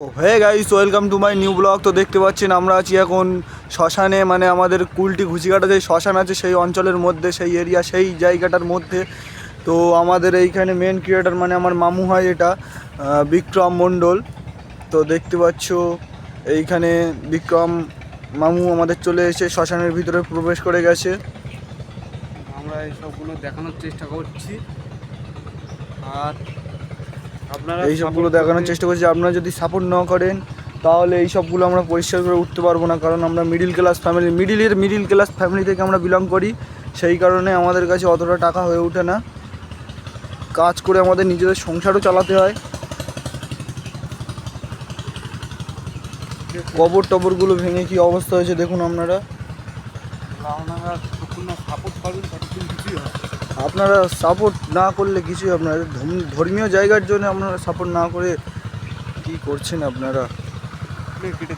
Hey guys, welcome to my new blog. তো দেখতে পাচ্ছেন আমরা আছি এখন শ্মশানে, মানে আমাদের কুলটি ঘুষিঘাটা যে শ্মশান আছে সেই অঞ্চলের মধ্যে, সেই এরিয়া, সেই জায়গাটার মধ্যে। তো আমাদের এইখানে মেন ক্রিয়েটার মানে আমার মামু হয়, এটা বিক্রম মণ্ডল। তো দেখতে পাচ্ছ এইখানে বিক্রম মামু আমাদের চলে এসে শ্মশানের ভিতরে প্রবেশ করে গেছে। আমরা এই সবগুলো দেখানোর চেষ্টা করছি, আর আপনারা এই সবগুলো সাপোর্ট দেখানোর করবেন। চেষ্টা করছি। আপনারা যদি সাপোর্ট না করেন তাহলে এই সবগুলো আমরা পরিষ্কার করে উঠতে পারবো না, কারণ আমরা মিডিল ক্লাস ফ্যামিলি থেকে আমরা বিলং করি। সেই কারণে আমাদের কাছে অতটা টাকা হয়ে ওঠে না, কাজ করে আমাদের নিজেদের সংসারও চালাতে হয়। কবর টবরগুলো ভেঙে কি অবস্থা হয়েছে দেখুন আপনারা। আপনারা যতক্ষণ না সাপোর্ট করবেন ততক্ষণ কিছুই হয়। আপনারা সাপোর্ট না করলে কিছুই, আপনারা ধর্মীয় জায়গার জন্য আপনারা সাপোর্ট না করে কি করছেন আপনারা। কেটে